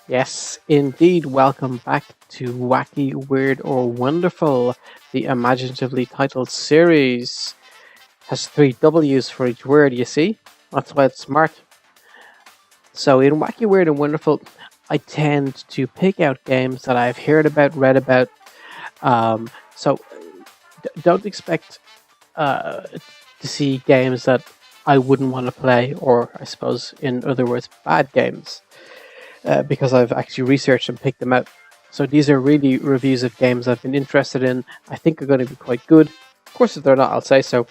Yes, indeed. Welcome back to Wacky, Weird, or Wonderful, the imaginatively titled series. Has three W's for each word, you see? That's why it's smart. So, in Wacky, Weird, and Wonderful, I tend to pick out games that I've heard about, read about. So, don't expect to see games that I wouldn't want to play, or I suppose, in other words, bad games. Because I've actually researched and picked them out. So these are really reviews of games I've been interested in. I think are going to be quite good. Of course, if they're not, I'll say so.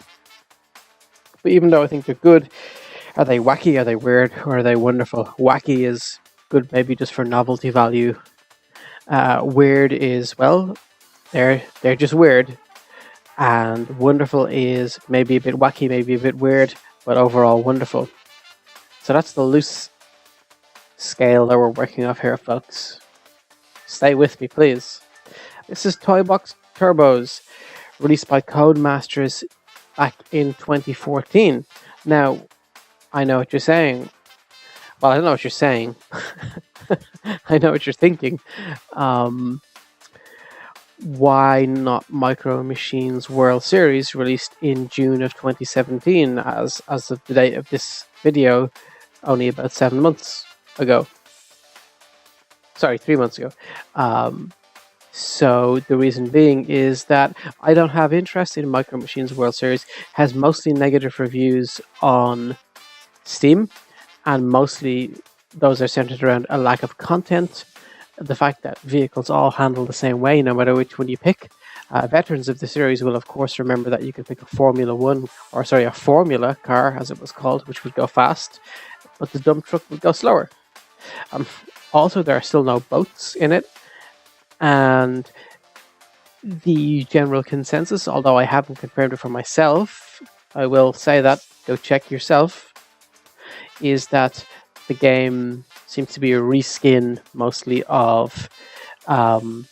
But even though I think they're good, are they wacky, are they weird, or are they wonderful? Wacky is good maybe just for novelty value. Weird is, well, they're just weird. And wonderful is maybe a bit wacky, maybe a bit weird, but overall wonderful. So that's the loose scale that we're working off here, folks. Stay with me, please. This is Toybox Turbos, released by Codemasters back in 2014. Now, I know what you're saying. Well, I don't know what you're saying. I know what you're thinking. Why not Mico Machines World Series, released in June of 2017, as of the date of this video, only about 7 months ago. Sorry, 3 months ago. So the reason being is that I don't have interest in Mico Machines World Series. It has mostly negative reviews on Steam, and mostly those are centered around a lack of content, the fact that vehicles all handle the same way no matter which one you pick. Veterans of the series will of course remember that you could pick a a Formula car as it was called, which would go fast, but the dump truck would go slower. Also, there are still no boats in it, and the general consensus, although I haven't confirmed it for myself, I will say that, go check yourself, is that the game seems to be a reskin mostly of the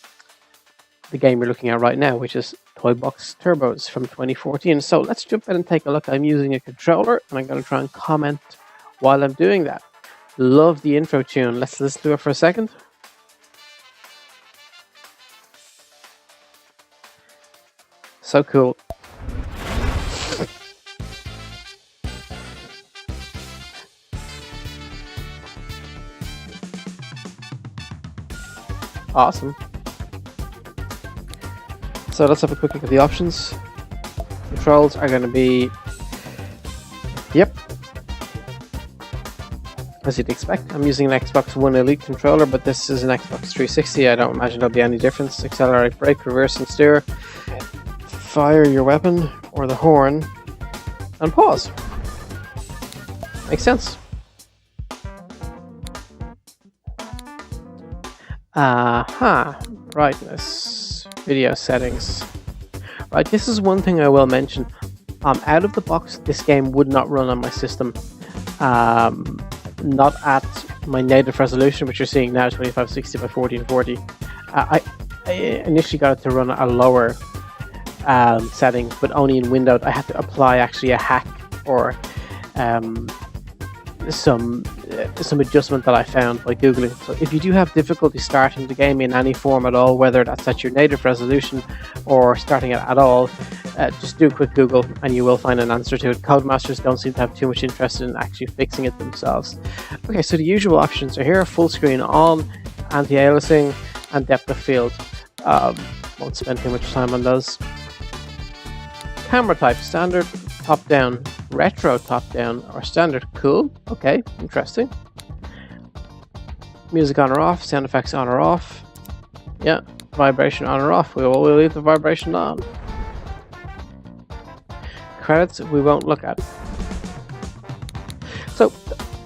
game you're looking at right now, which is Toybox Turbos from 2014. So let's jump in and take a look. I'm using a controller, and I'm going to try and comment while I'm doing that. Love the intro tune. Let's listen to it for a second. So cool. Awesome. So let's have a quick look at the options. Controls are going to be, yep, as you'd expect. I'm using an Xbox One Elite controller, but this is an Xbox 360. I don't imagine there'll be any difference. Accelerate, brake, reverse, and steer. Fire your weapon or the horn, and pause. Makes sense. Brightness, video settings. Right, this is one thing I will mention. Out of the box, this game would not run on my system. Not at my native resolution, which you're seeing now, 2560 by 1440. I initially got it to run at a lower setting, but only in Windows. I had to apply actually a hack or some adjustment that I found by Googling. So if you do have difficulty starting the game in any form at all, whether that's at your native resolution or starting it at all, just do a quick Google and you will find an answer to it. Codemasters don't seem to have too much interest in actually fixing it themselves. Okay, so the usual options are here: full screen on, anti-aliasing, and depth of field. Won't spend too much time on those. Camera type: standard, top down, retro, top down, or standard. Cool. Okay, interesting. Music on or off, sound effects on or off. Yeah, vibration on or off. We'll leave the vibration on. Credits we won't look at. So,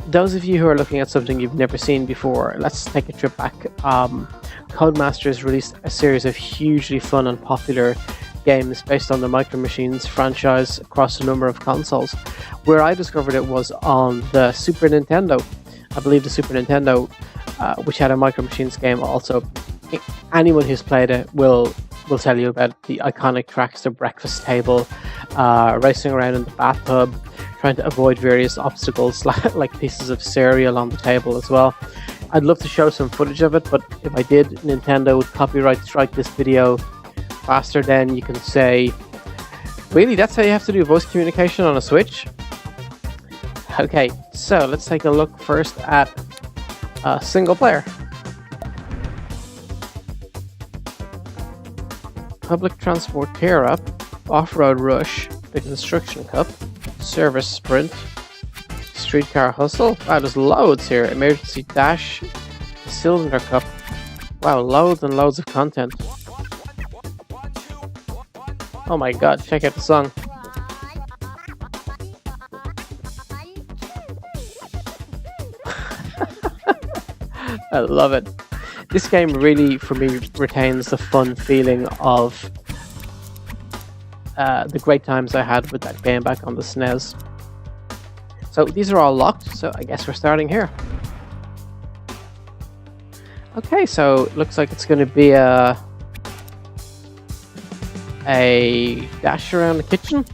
those of you who are looking at something you've never seen before, let's take a trip back. Codemasters released a series of hugely fun and popular games based on the Mico Machines franchise across a number of consoles. Where I discovered it was on the Super Nintendo. I believe the Super Nintendo, which had a Mico Machines game also. Anyone who's played it will tell you about the iconic tracks: the breakfast table, racing around in the bathtub, trying to avoid various obstacles like pieces of cereal on the table as well. I'd love to show some footage of it, but if I did, Nintendo would copyright strike this video faster than you can say, really, that's how you have to do voice communication on a Switch? Okay, so let's take a look first at single player. Public Transport Tear Up, Off-Road Rush, The Construction Cup, Service Sprint, Streetcar Hustle. Wow, there's loads here. Emergency Dash, Cylinder Cup. Wow, loads and loads of content. Oh my god, check out the song. I love it. This game really, for me, retains the fun feeling of the great times I had with that game back on the SNES. So these are all locked, so I guess we're starting here. Okay, so it looks like it's going to be a dash around the kitchen.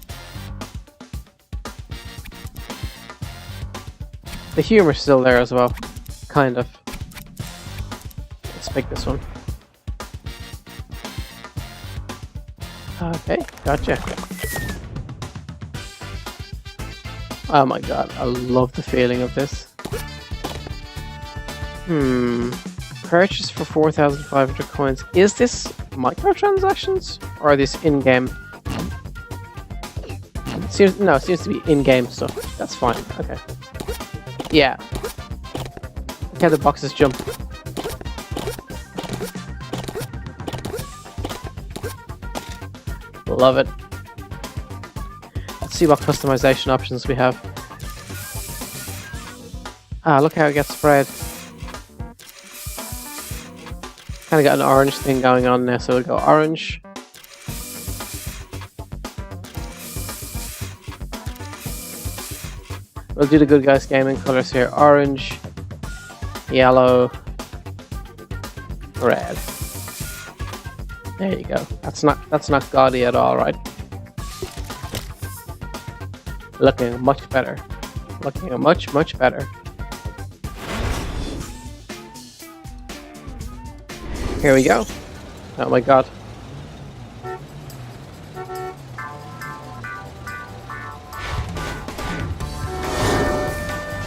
The humor's still there as well, kind of. Let's pick this one. Okay, gotcha. Oh my god, I love the feeling of this. Purchase for 4,500 coins. Is this microtransactions or are these in-game? Seems to be in-game stuff. That's fine. Okay. Yeah. Look how the boxes jump. Love it. Let's see what customization options we have. Ah, look how it gets spread. Kind of got an orange thing going on there, so we'll go orange. We'll do the Good Guys Gaming colors here. Orange, yellow, red. There you go. That's not gaudy at all, right? Looking much better. Looking much better. Here we go. Oh my god.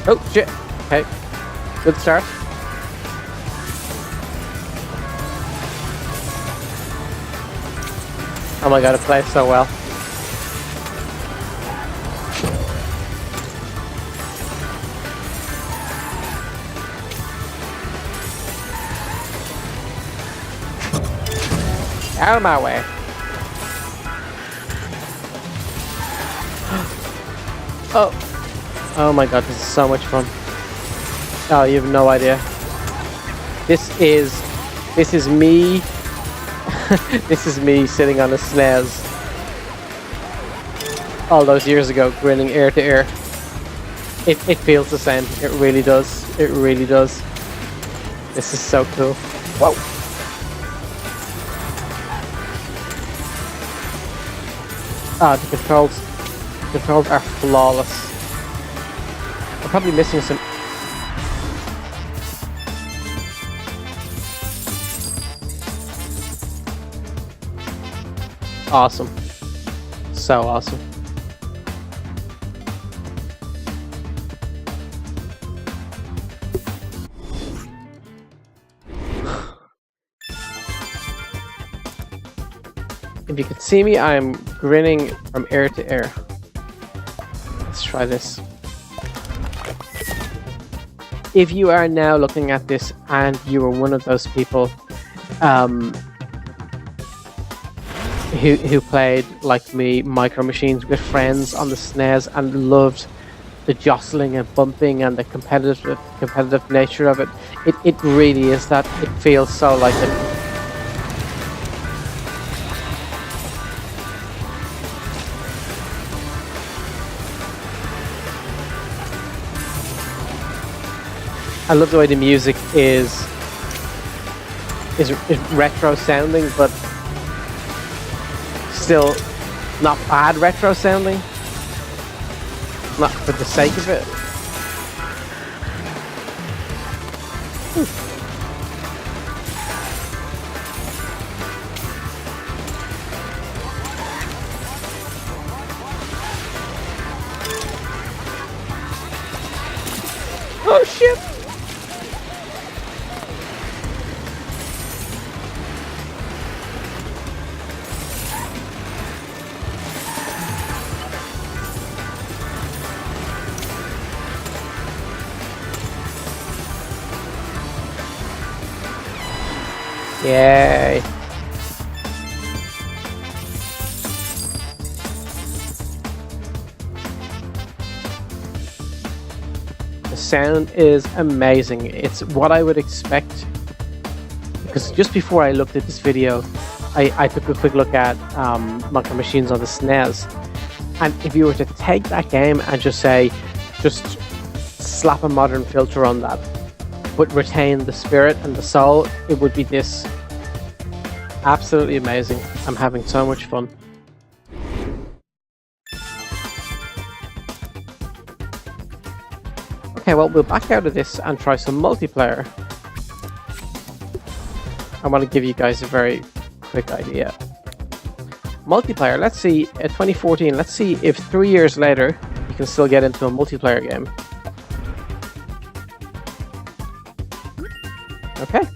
Oh shit. Okay. Good start. Oh my god, it plays so well. Out of my way. Oh my god, this is so much fun. Oh, you have no idea. This is me. This is me sitting on a SNES all those years ago, grinning ear to ear. It feels the same. It really does. It really does. This is so cool. Whoa. Ah, the controls are flawless. I'm probably missing some. Awesome. So awesome. If you could see me, I'm grinning from ear to ear. Let's try this. If you are now looking at this and you were one of those people who played, like me, Mico Machines with friends on the SNES and loved the jostling and bumping and the competitive nature of it, it really is that. It feels so like it. I love the way the music is retro sounding, but still not bad retro sounding. Not for the sake of it. Oh shit! Yay! The sound is amazing. It's what I would expect, because just before I looked at this video, I took a quick look at Mico Machines on the SNES, and if you were to take that game and just slap a modern filter on that, but retain the spirit and the soul, it would be this. Absolutely amazing. I'm having so much fun. Okay, well, we'll back out of this and try some multiplayer. I want to give you guys a very quick idea. Multiplayer, let's see, 2014, let's see if 3 years later you can still get into a multiplayer game. Okay.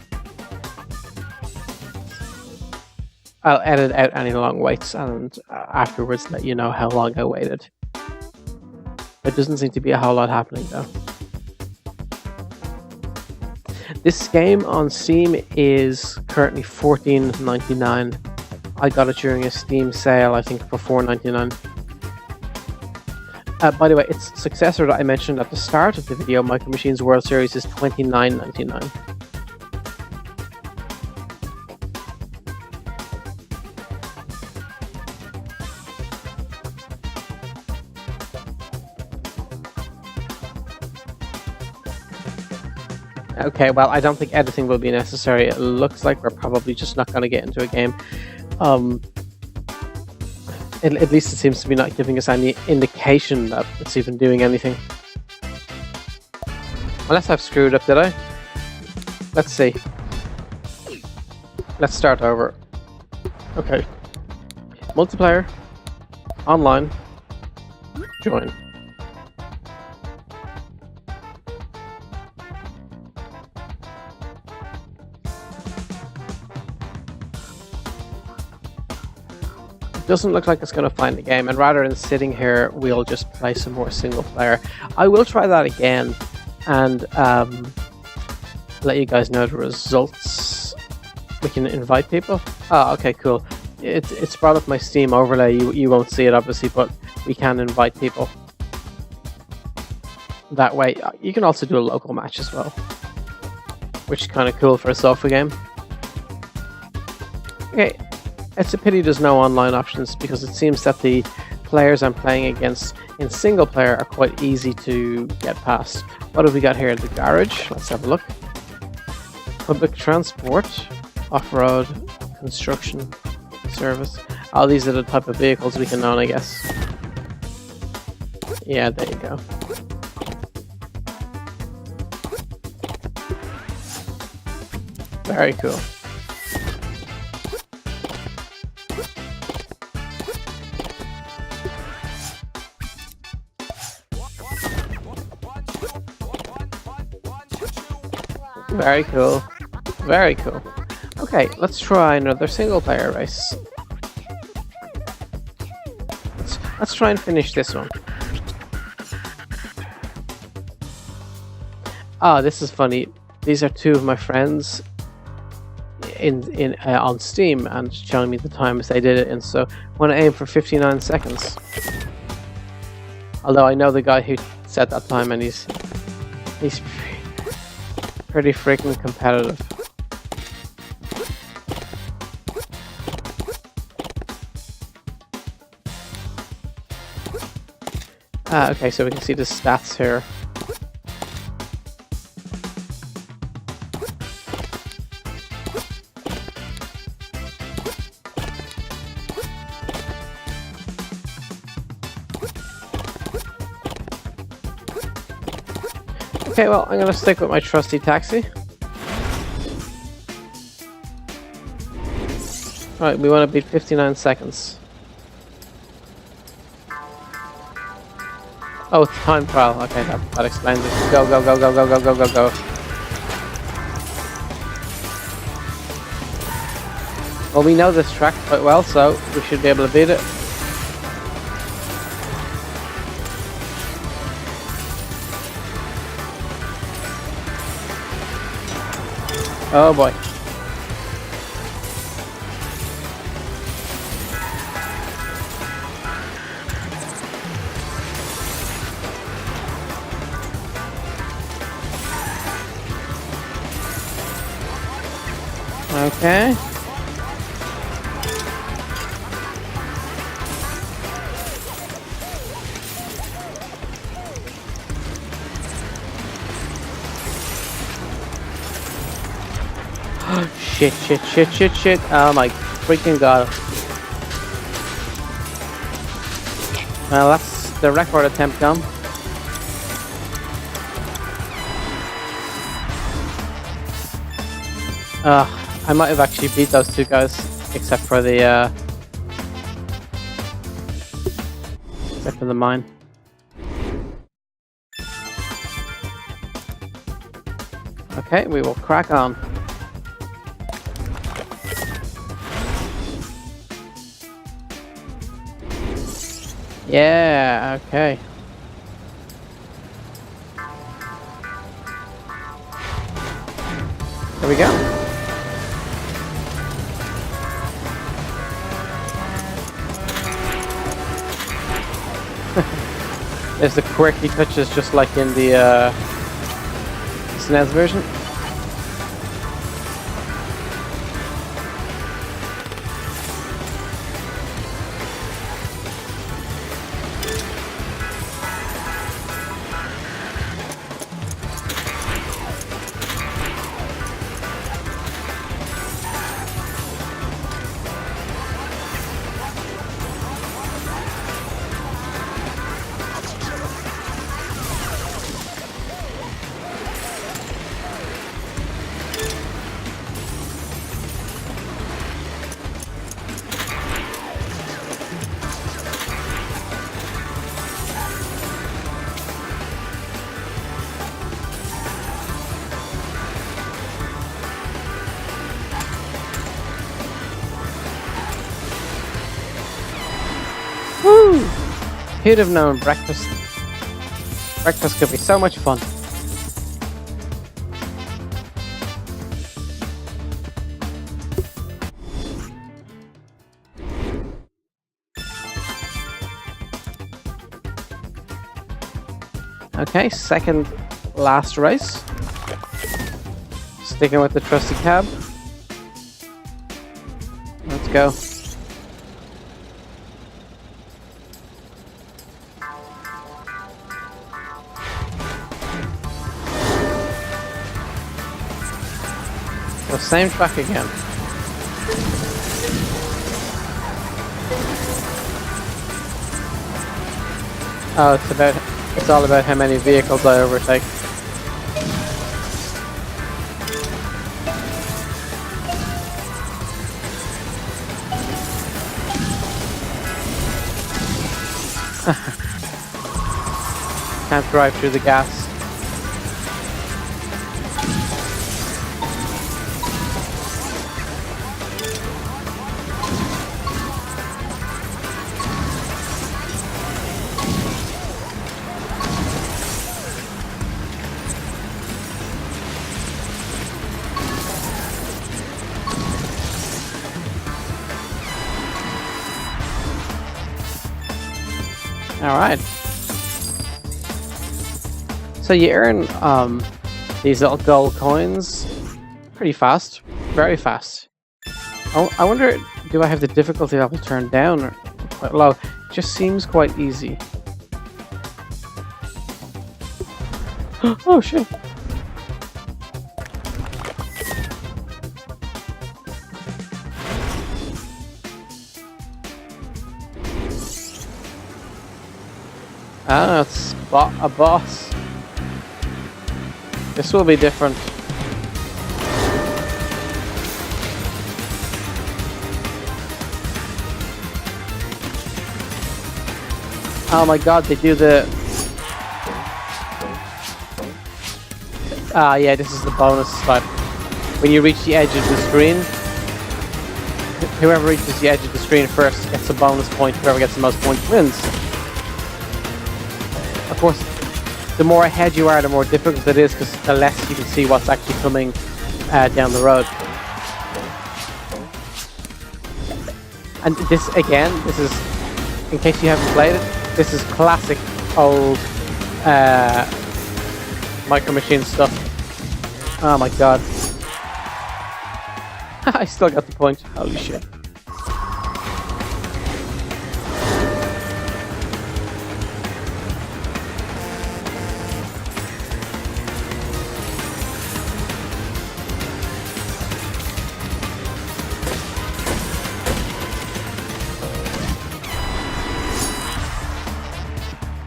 I'll edit out any long waits and afterwards let you know how long I waited. There doesn't seem to be a whole lot happening though. This game on Steam is currently $14.99. I got it during a Steam sale, I think, for $4.99. By the way, its successor that I mentioned at the start of the video, Mico Machines World Series, is $29.99. Okay, well, I don't think editing will be necessary. It looks like we're probably just not going to get into a game. At least it seems to be not giving us any indication that it's even doing anything. Unless I've screwed up, did I? Let's see. Let's start over. Okay. Multiplayer. Online. Join. Doesn't look like it's going to find the game, and rather than sitting here, we'll just play some more single player. I will try that again and let you guys know the results. We can invite people. Oh, okay, cool. It's brought up my Steam overlay. You won't see it obviously, but we can invite people that way. You can also do a local match as well, which is kind of cool for a software game. Okay. It's a pity there's no online options, because it seems that the players I'm playing against in single player are quite easy to get past. What have we got here? The garage. Let's have a look. Public transport, off-road, construction, service. Oh, these are the type of vehicles we can own, I guess. Yeah, there you go. Very cool. Very cool. Very cool. Okay, let's try another single player race. Let's try and finish this one. Ah, this is funny. These are two of my friends on Steam and showing me the times they did it in. So I want to aim for 59 seconds. Although I know the guy who set that time, and he's pretty freaking competitive. Okay, so we can see the stats here. Okay, well, I'm going to stick with my trusty taxi. Alright, we want to beat 59 seconds. Oh, it's time trial. Okay, that explains it. Go, go, go, go, go, go, go, go, go. Well, we know this track quite well, so we should be able to beat it. Oh boy. Okay. Shit, shit, shit, shit, shit. Oh my freaking god. Well, that's the record attempt done. I might have actually beat those two guys, except for the mine. Okay, we will crack on. Yeah, okay. There we go. There's the quirky touches just like in the SNES version. Woo! Who'd have known breakfast could be so much fun. Okay, second last race. Sticking with the trusty cab. Let's go. The same track again. Oh, it's all about how many vehicles I overtake. Can't drive through the gas. Alright. So you earn these little gold coins pretty fast. Very fast. I wonder, do I have the difficulty level turned down or quite low? It just seems quite easy. Oh shit. Ah, it's a boss. This will be different. Oh my god, they do the... yeah, this is the bonus spot. When you reach the edge of the screen, whoever reaches the edge of the screen first gets a bonus point. Whoever gets the most points wins. Of course, the more ahead you are, the more difficult it is, because the less you can see what's actually coming down the road. And this, again, this is, in case you haven't played it, this is classic old Mico Machines stuff. Oh my god. I still got the point. Holy shit.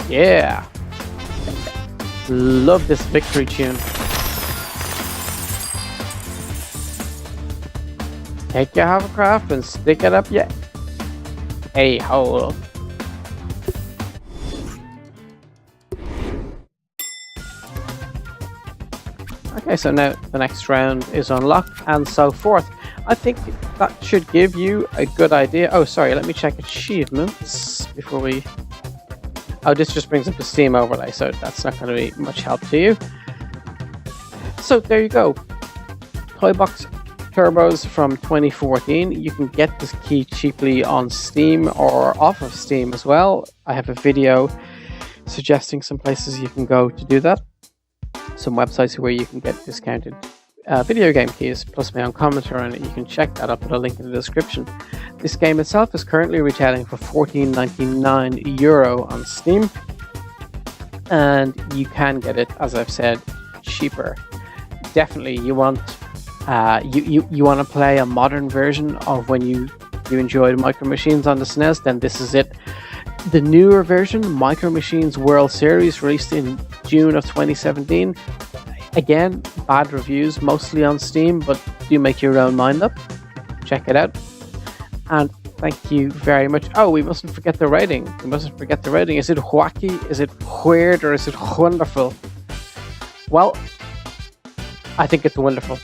Yeah. Love this victory tune. Take your hovercraft and stick it up your a-hole. Okay, so now the next round is unlocked and so forth. I think that should give you a good idea. Oh, sorry, let me check achievements before we... Oh, this just brings up the Steam overlay, so that's not going to be much help to you. So there you go. Toybox Turbos from 2014. You can get this key cheaply on Steam or off of Steam as well. I have a video suggesting some places you can go to do that. Some websites where you can get discounted video game keys, plus my own commentary on it. You can check that. I'll put a link in the description. This game itself is currently retailing for €14.99 on Steam, and you can get it, as I've said, cheaper. Definitely, you want you want to play a modern version of when you enjoyed Mico Machines on the SNES, then this is it. The newer version, Mico Machines World Series, released in June of 2017. Again, bad reviews, mostly on Steam, but do make your own mind up. Check it out. And thank you very much. Oh, we mustn't forget the rating. We mustn't forget the rating. Is it wacky? Is it weird? Or is it wonderful? Well, I think it's wonderful.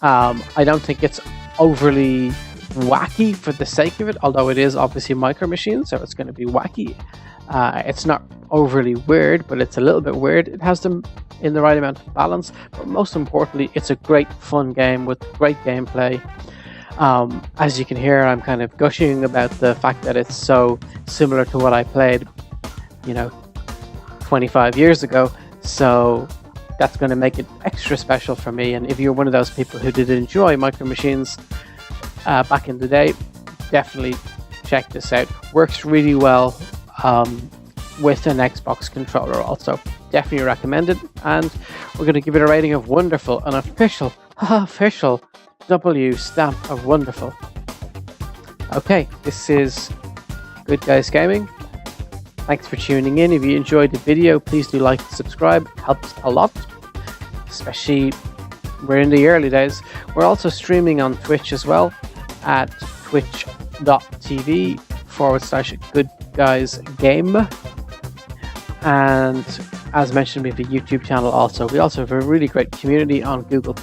I don't think it's overly wacky for the sake of it, although it is obviously Mico Machines, so it's going to be wacky. It's not overly weird, but it's a little bit weird. It has them in the right amount of balance, but most importantly, it's a great fun game with great gameplay. As you can hear, I'm kind of gushing about the fact that it's so similar to what I played, 25 years ago, so that's going to make it extra special for me. And if you're one of those people who did enjoy Mico Machines back in the day, definitely check this out. Works really well with an Xbox controller also. Definitely recommend it, and we're going to give it a rating of wonderful, an official W stamp of wonderful. Okay, this is Good Guys Gaming. Thanks for tuning in. If you enjoyed the video, please do like and subscribe. It helps a lot, especially we're in the early days. We're also streaming on Twitch as well at twitch.tv/goodguysgame. And as mentioned, we have a YouTube channel also. We also have a really great community on Google+,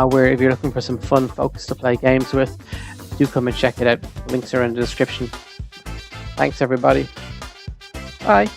where if you're looking for some fun folks to play games with, do come and check it out. Links are in the description. Thanks, everybody. Bye.